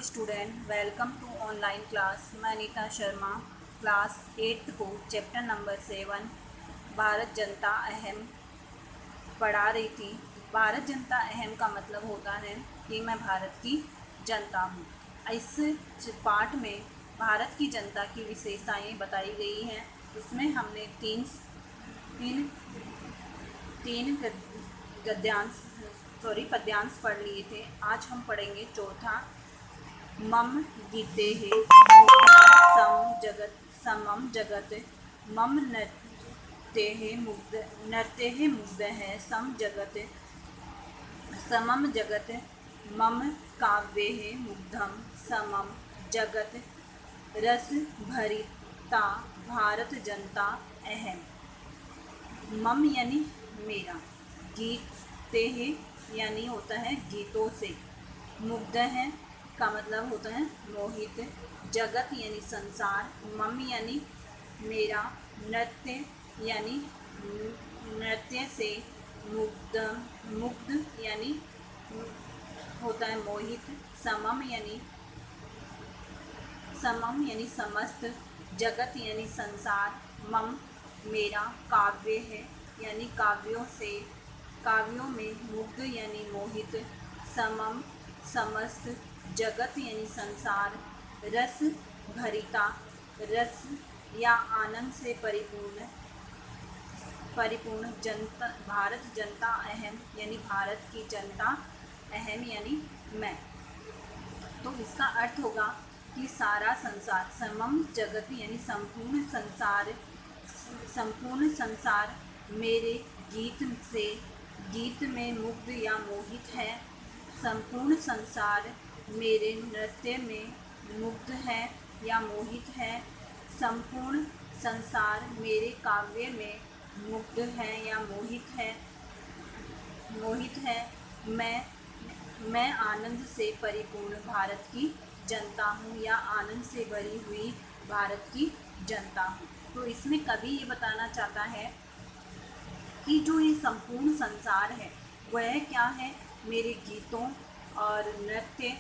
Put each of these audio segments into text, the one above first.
Student welcome to online class. मैं Anita Sharma class 8th को chapter number 7 Bharat जनता अहम पढ़ा रही थी। भारत जनता अहम का मतलब होता है कि मैं भारत की जनता हूँ। इस पाठ में भारत की जनता की विशेषताएं बताई गई हैं। इसमें हमने तीन पद्यांश पढ़ लिए थे। आज हम पढ़ेंगे चौथा। मम गीते है समम जगत मम नृत्य है मुग्ध है समम जगत मम काव्य है मुग्धम समम जगत रस भरिता भारत जनता अहम। मम यानी मेरा, गीते है यानी होता है गीतों से, मुग्ध है का मतलब होता है मोहित, जगत यानी संसार, मम यानी मेरा, नृत्य यानी नृत्य से, मुग्ध यानी होता है मोहित, समम यानी समस्त, जगत यानी संसार, मम मेरा, काव्य है यानी काव्यों में, मुग्ध यानी मोहित, समम समस्त, जगत यानी संसार, रस भरिता रस या आनंद से परिपूर्ण जनता भारत जनता अहम यानी भारत की जनता अहम यानी मैं। तो इसका अर्थ होगा कि सारा संसार, समम जगत यानी संपूर्ण संसार मेरे गीत में मुग्ध या मोहित है, संपूर्ण संसार मेरे नृत्य में मुग्ध है या मोहित है, संपूर्ण संसार मेरे काव्य में मुग्ध है या मोहित है। मैं आनंद से परिपूर्ण भारत की जनता हूँ या आनंद से भरी हुई भारत की जनता हूँ। तो इसमें कवि ये बताना चाहता है कि जो ये संपूर्ण संसार है वह क्या है, मेरे गीतों और नृत्य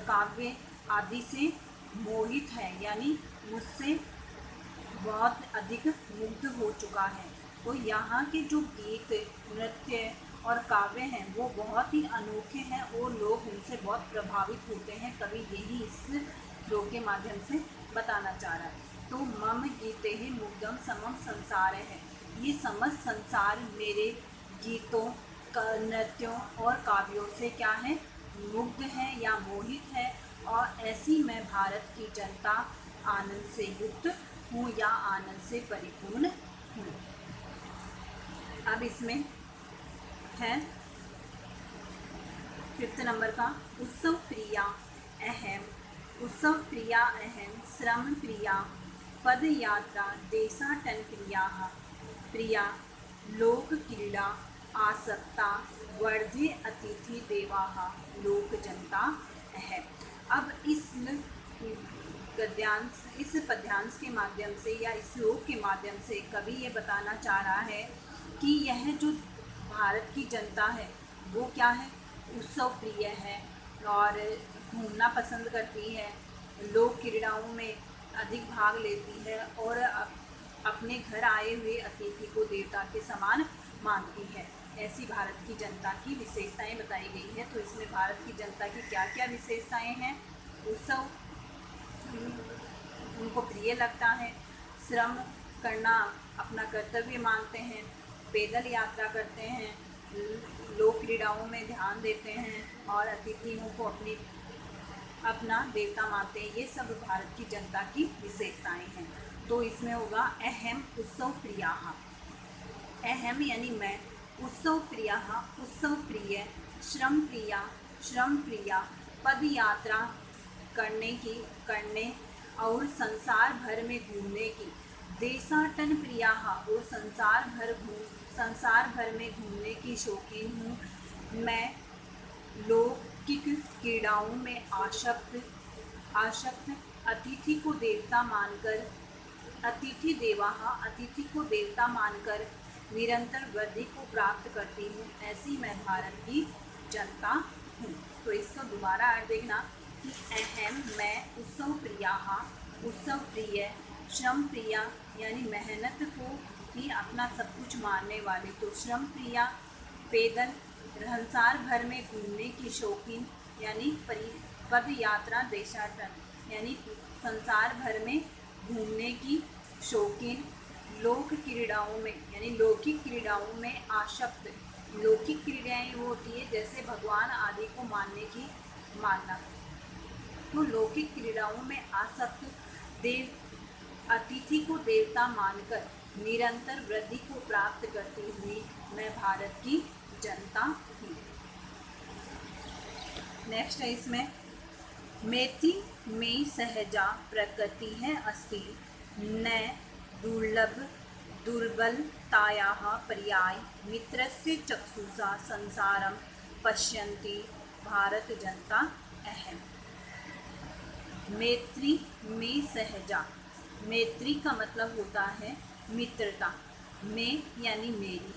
काव्य आदि से मोहित है, यानी मुझसे बहुत अधिक मुग्ध हो चुका है। तो यहाँ के जो गीत नृत्य और काव्य हैं वो बहुत ही अनोखे हैं और लोग उनसे बहुत प्रभावित होते हैं। कवि यही इस श्लोक के माध्यम से बताना चाह रहा है। तो मम गीते ही मुग्धम समम संसार है, ये समस्त संसार मेरे गीतों नृत्यों और काव्यों से क्या है, मुग्ध है या मोहित है, और ऐसी मैं भारत की जनता आनंद से युक्त हूँ या आनंद से परिपूर्ण हूँ। अब इसमें है 5th नंबर का, उत्सव प्रिया अहम श्रम प्रिया पद यात्रा देशाटन प्रिया लोक क्रीड़ा आसक्ता वर्धे अतिथि देवाः लोक जनता अहम। अब इस पद्यांश के माध्यम से या इस श्लोक के माध्यम से कवि ये बताना चाह रहा है कि यह जो भारत की जनता है वो क्या है, उत्सव प्रिय है और घूमना पसंद करती है, लोक क्रीड़ाओं में अधिक भाग लेती है और अपने घर आए हुए अतिथि को देवता के समान मानती है। ऐसी भारत की जनता की विशेषताएं बताई गई है। तो इसमें भारत की जनता की क्या क्या विशेषताएं हैं, उत्सव उनको प्रिय लगता है, श्रम करना अपना कर्तव्य मानते हैं, पैदल यात्रा करते हैं, लोक क्रीड़ाओं में ध्यान देते हैं और अतिथियों को अपना देवता मानते हैं। ये सब भारत की जनता की विशेषताएं हैं। तो इसमें होगा अहम उत्सव प्रिया, अहम यानी मैं, उत्सव प्रिय, श्रम प्रिया पद यात्रा करने और संसार भर में घूमने की, देशाटन प्रिया और संसार भर में घूमने की शौकीन हूँ, मैं लौकिक क्रीड़ाओं में आसक्त अतिथि को देवता मानकर निरंतर वृद्धि को प्राप्त करती हूँ, ऐसी मैं भारत की जनता हूँ। तो इसका दोबारा अर्थ देखना कि अहम मैं उत्सव प्रिया, उत्सव प्रिय, श्रम प्रिया यानी मेहनत को ही अपना सब कुछ मानने वाले, तो श्रम प्रिया, पैदल संसार भर में घूमने की शौकीन यानी पद यात्रा देशाटन यानी संसार भर में घूमने की शौकीन, लोक क्रीड़ाओं में यानी लौकिक क्रीड़ाओं में आसक्त, लौकिक क्रीड़ाएं वो होती है जैसे भगवान आदि को मानने की मानना, तो लौकिक क्रीड़ाओं में आसक्त, देव अतिथि को देवता मानकर निरंतर वृद्धि को प्राप्त करती हुई मैं भारत की जनता हूँ। नेक्स्ट है इसमें मेति में सहजा प्रकृति है अस्ति न दुर्लभ दुर्बलतायाः पर्याय मित्रस्य चक्षुषा संसारम पश्यन्ति भारत जनता अहम। मैत्री में सहजा, मैत्री का मतलब होता है मित्रता, में यानी मेरी,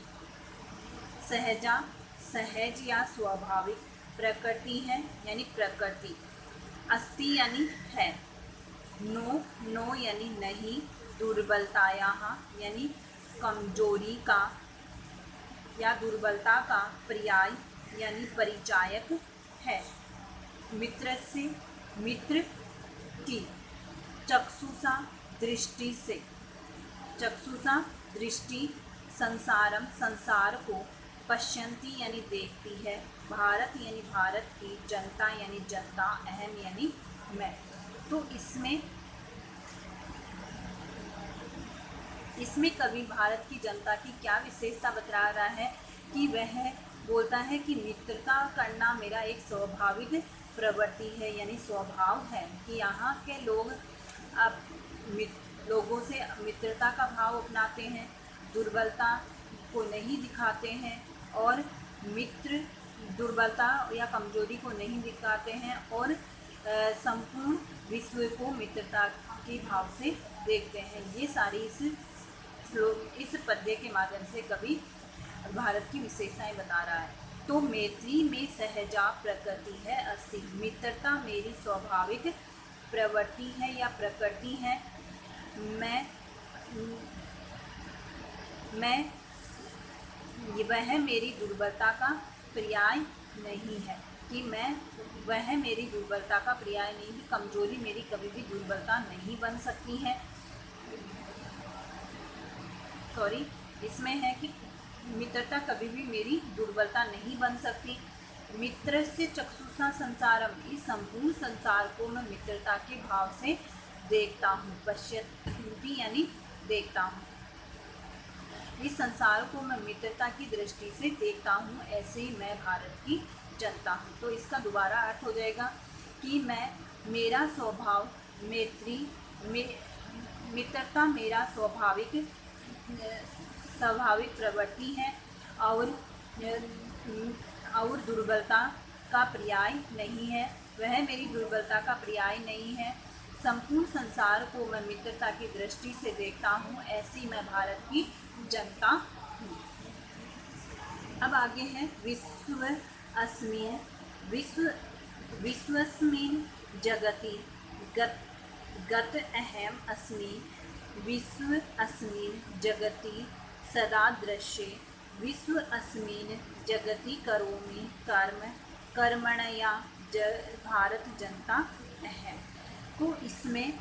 सहजा सहज या स्वाभाविक, प्रकृति है यानी प्रकृति, अस्ति यानी है, नो नो यानी नहीं, दुर्बलताया यानी कमजोरी का या दुर्बलता का पर्याय यानी परिचायक है, मित्र से मित्र की, चक्षुषा दृष्टि से, चक्षुषा दृष्टि, संसारम संसार को, पश्यन्ति यानी देखती है, भारत यानी भारत की, जनता यानी जनता, अहम यानी मैं। तो इसमें कवि भारत की जनता की क्या विशेषता बता रहा है कि वह बोलता है कि मित्रता करना मेरा एक स्वाभाविक प्रवृत्ति है यानी स्वभाव है, कि यहाँ के लोग अब लोगों से मित्रता का भाव अपनाते हैं, दुर्बलता को नहीं दिखाते हैं और मित्र दुर्बलता या कमजोरी को नहीं दिखाते हैं और संपूर्ण विश्व को मित्रता के भाव से देखते हैं। ये सारी इस पद्य के माध्यम से कवि भारत की विशेषताएं बता रहा है। तो मैत्री में सहजा प्रकृति है अस्ति, मित्रता मेरी स्वाभाविक प्रवृत्ति है या प्रकृति है, मैं वह मेरी दुर्बलता का पर्याय नहीं है, कि मैं वह मेरी दुर्बलता का पर्याय नहीं, कमजोरी मेरी कभी भी दुर्बलता नहीं बन सकती है। सॉरी, इसमें है कि मित्रता कभी भी मेरी दुर्बलता नहीं बन सकती। मित्र से चक्षुषा संसारम, इस संपूर्ण संसार को मैं मित्रता के भाव से देखता हूँ, पश्यन्ति यानी देखता हूँ, इस संसार को मैं मित्रता की दृष्टि से देखता हूँ, ऐसे ही मैं भारत की जनता हूँ। तो इसका दोबारा अर्थ हो जाएगा कि मेरा स्वभाव मित्रता मेरा स्वाभाविक प्रवृत्ति है और दुर्बलता का पर्याय नहीं है, वह मेरी दुर्बलता का पर्याय नहीं है, संपूर्ण संसार को मैं मित्रता की दृष्टि से देखता हूँ, ऐसी मैं भारत की जनता हूँ। अब आगे है विश्वस्मिन् जगति गत अहम अस्मि, विश्व अस्मिन् जगति सदा दृश्ये, विश्व अस्मिन् जगति करोमि कर्मणया भारत जनता अहम। तो इसमें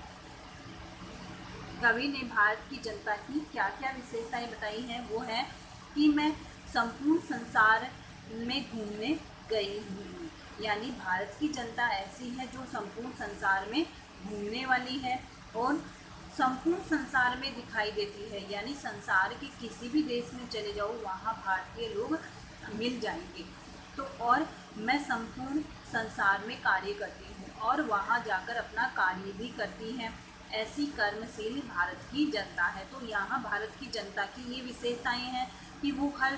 कवि ने भारत की जनता की क्या क्या विशेषताएं बताई हैं, वो है कि मैं संपूर्ण संसार में घूमने गई हूँ, यानी भारत की जनता ऐसी है जो संपूर्ण संसार में घूमने वाली है और संपूर्ण संसार में दिखाई देती है, यानी संसार के किसी भी देश में चले जाओ वहाँ भारतीय लोग मिल जाएंगे। तो और मैं संपूर्ण संसार में कार्य करती हूँ और वहाँ जाकर अपना कार्य भी करती है, ऐसी कर्मशील भारत की जनता है। तो यहाँ भारत की जनता की ये विशेषताएं हैं कि वो हर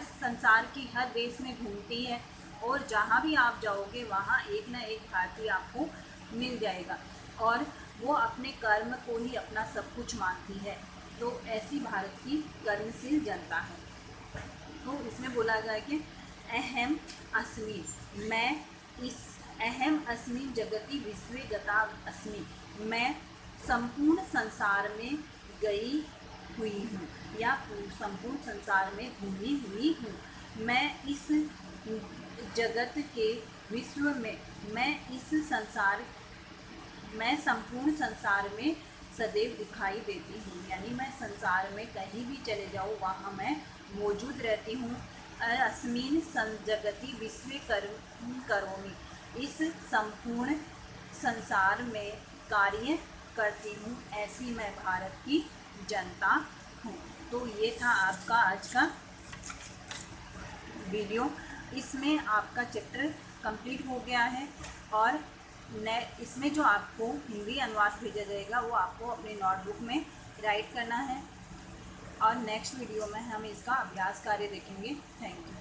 संसार की हर देश में घूमती है और जहाँ भी आप जाओगे वहाँ एक ना एक भारतीय आपको मिल जाएगा और वो अपने कर्म को ही अपना सब कुछ मानती है। तो ऐसी भारत की कर्मशील जनता है। तो इसमें बोला जाए कि अहम अस्मि, मैं इस अहम अस्मि जगति विश्वे गता अस्मि, मैं संपूर्ण संसार में गई हुई हूँ या संपूर्ण संसार में घूमी हुई हूँ। मैं इस जगत के विश्व में, मैं संपूर्ण संसार में सदैव दिखाई देती हूँ, यानी मैं संसार में कहीं भी चले जाऊँ वहाँ मैं मौजूद रहती हूँ। अस्मिन् जगति विश्वे करोमि, इस संपूर्ण संसार में कार्य करती हूँ, ऐसी मैं भारत की जनता हूँ। तो ये था आपका आज का वीडियो। इसमें आपका चैप्टर कंप्लीट हो गया है और इसमें जो आपको हिंदी अनुवाद भेजा जाएगा वो आपको अपनी नोटबुक में राइट करना है और नेक्स्ट वीडियो में हम इसका अभ्यास कार्य देखेंगे। Thank you.